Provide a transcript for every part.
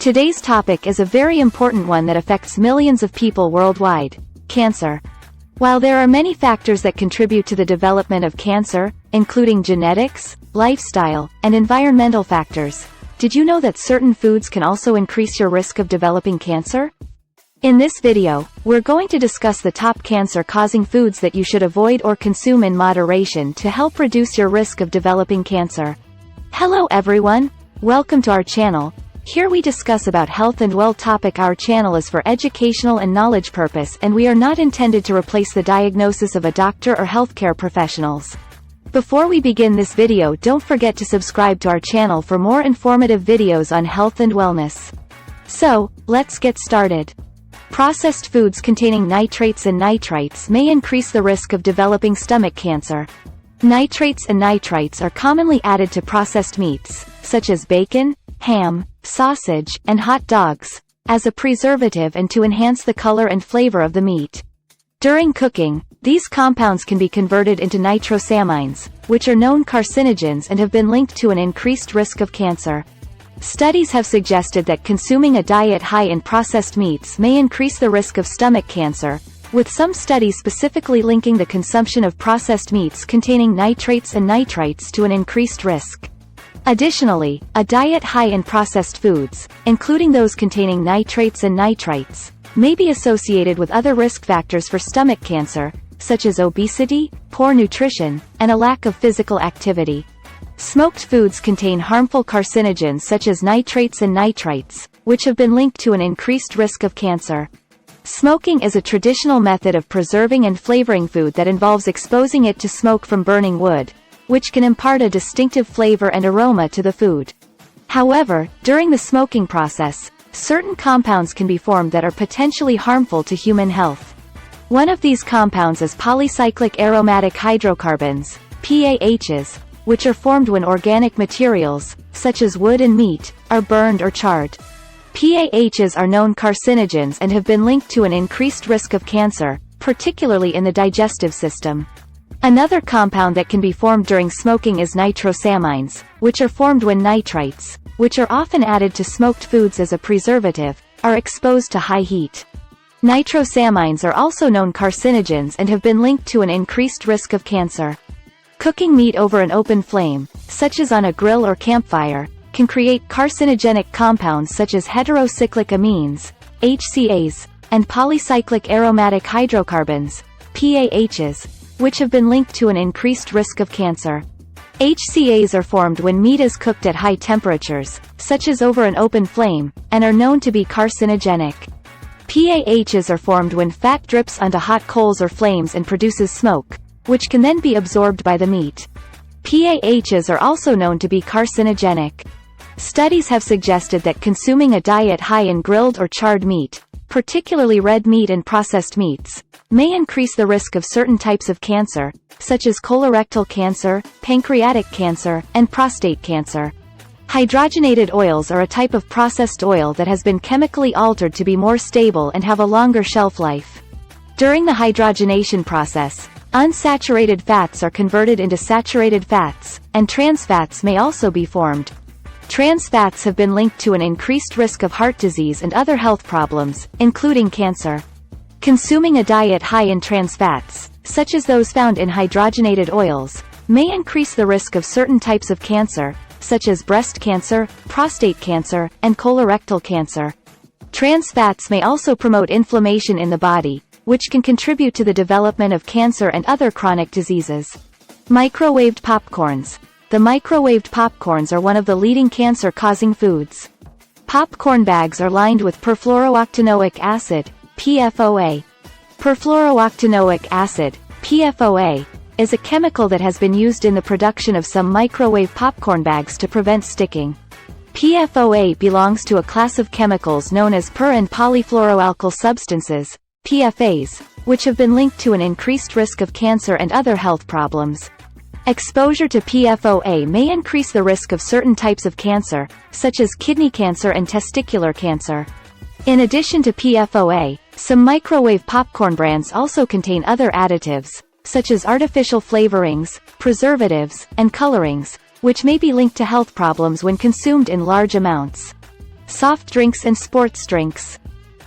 Today's topic is a very important one that affects millions of people worldwide: cancer. While there are many factors that contribute to the development of cancer, including genetics, lifestyle, and environmental factors, did you know that certain foods can also increase your risk of developing cancer? In this video, we're going to discuss the top cancer-causing foods that you should avoid or consume in moderation to help reduce your risk of developing cancer. Hello everyone, welcome to our channel. Here we discuss about health and well topic. Our channel is for educational and knowledge purpose, and we are not intended to replace the diagnosis of a doctor or healthcare professionals. Before we begin this video, don't forget to subscribe to our channel for more informative videos on health and wellness. So, let's get started. Processed foods containing nitrates and nitrites may increase the risk of developing stomach cancer. Nitrates and nitrites are commonly added to processed meats, such as bacon, ham, sausage, and hot dogs, as a preservative and to enhance the color and flavor of the meat. During cooking, these compounds can be converted into nitrosamines, which are known carcinogens and have been linked to an increased risk of cancer. Studies have suggested that consuming a diet high in processed meats may increase the risk of stomach cancer, with some studies specifically linking the consumption of processed meats containing nitrates and nitrites to an increased risk. Additionally, a diet high in processed foods, including those containing nitrates and nitrites, may be associated with other risk factors for stomach cancer, such as obesity, poor nutrition, and a lack of physical activity. Smoked foods contain harmful carcinogens such as nitrates and nitrites, which have been linked to an increased risk of cancer. Smoking is a traditional method of preserving and flavoring food that involves exposing it to smoke from burning wood, which can impart a distinctive flavor and aroma to the food. However, during the smoking process, certain compounds can be formed that are potentially harmful to human health. One of these compounds is polycyclic aromatic hydrocarbons, PAHs, which are formed when organic materials, such as wood and meat, are burned or charred. PAHs are known carcinogens and have been linked to an increased risk of cancer, particularly in the digestive system. Another compound that can be formed during smoking is nitrosamines, which are formed when nitrites, which are often added to smoked foods as a preservative, are exposed to high heat. Nitrosamines are also known carcinogens and have been linked to an increased risk of cancer. Cooking meat over an open flame, such as on a grill or campfire, can create carcinogenic compounds such as heterocyclic amines, HCAs, and polycyclic aromatic hydrocarbons, PAHs, which have been linked to an increased risk of cancer. HCAs are formed when meat is cooked at high temperatures, such as over an open flame, and are known to be carcinogenic. PAHs are formed when fat drips onto hot coals or flames and produces smoke, which can then be absorbed by the meat. PAHs are also known to be carcinogenic. Studies have suggested that consuming a diet high in grilled or charred meat, particularly red meat and processed meats, may increase the risk of certain types of cancer, such as colorectal cancer, pancreatic cancer, and prostate cancer. Hydrogenated oils are a type of processed oil that has been chemically altered to be more stable and have a longer shelf life. During the hydrogenation process, unsaturated fats are converted into saturated fats, and trans fats may also be formed. Trans fats have been linked to an increased risk of heart disease and other health problems, including cancer. Consuming a diet high in trans fats, such as those found in hydrogenated oils, may increase the risk of certain types of cancer, such as breast cancer, prostate cancer, and colorectal cancer. Trans fats may also promote inflammation in the body, which can contribute to the development of cancer and other chronic diseases. Microwaved popcorns. The microwaved popcorns are one of the leading cancer-causing foods. Popcorn bags are lined with perfluorooctanoic acid, PFOA. Perfluorooctanoic acid, PFOA, is a chemical that has been used in the production of some microwave popcorn bags to prevent sticking. PFOA belongs to a class of chemicals known as per- and polyfluoroalkyl substances, PFAs, which have been linked to an increased risk of cancer and other health problems. Exposure to PFOA may increase the risk of certain types of cancer, such as kidney cancer and testicular cancer. In addition to PFOA, some microwave popcorn brands also contain other additives, such as artificial flavorings, preservatives, and colorings, which may be linked to health problems when consumed in large amounts. Soft drinks and sports drinks.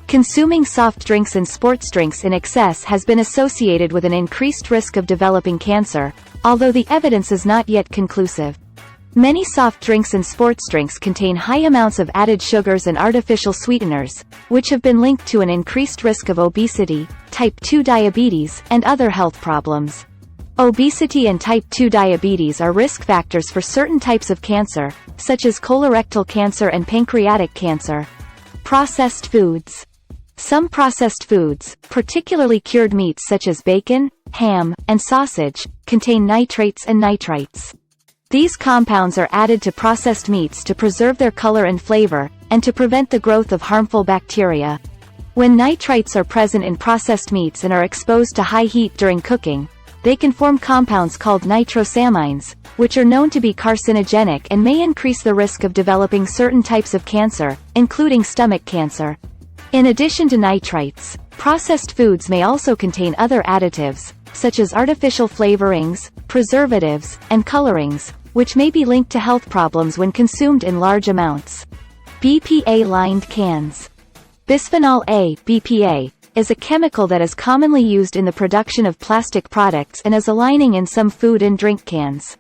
Consuming soft drinks and sports drinks in excess has been associated with an increased risk of developing cancer, although the evidence is not yet conclusive. Many soft drinks and sports drinks contain high amounts of added sugars and artificial sweeteners, which have been linked to an increased risk of obesity, type 2 diabetes, and other health problems. Obesity and type 2 diabetes are risk factors for certain types of cancer, such as colorectal cancer and pancreatic cancer. Processed foods. Some processed foods, particularly cured meats such as bacon, ham, and sausage, contain nitrates and nitrites. These compounds are added to processed meats to preserve their color and flavor, and to prevent the growth of harmful bacteria. When nitrites are present in processed meats and are exposed to high heat during cooking, they can form compounds called nitrosamines, which are known to be carcinogenic and may increase the risk of developing certain types of cancer, including stomach cancer. In addition to nitrites, processed foods may also contain other additives, such as artificial flavorings, preservatives, and colorings, which may be linked to health problems when consumed in large amounts. BPA-lined cans. Bisphenol A, BPA, is a chemical that is commonly used in the production of plastic products and is a lining in some food and drink cans.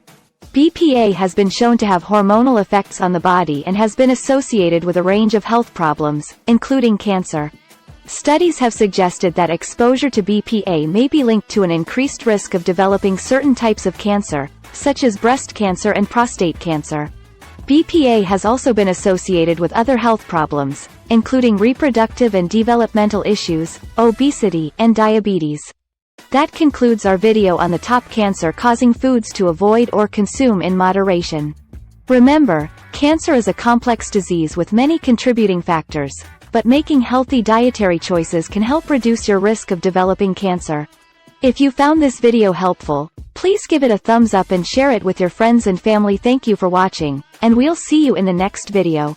BPA has been shown to have hormonal effects on the body and has been associated with a range of health problems, including cancer. Studies have suggested that exposure to BPA may be linked to an increased risk of developing certain types of cancer, such as breast cancer and prostate cancer. BPA has also been associated with other health problems, including reproductive and developmental issues, obesity, and diabetes. That concludes our video on the top cancer-causing foods to avoid or consume in moderation. Remember, cancer is a complex disease with many contributing factors, but making healthy dietary choices can help reduce your risk of developing cancer. If you found this video helpful, please give it a thumbs up and share it with your friends and family. Thank you for watching, and we'll see you in the next video.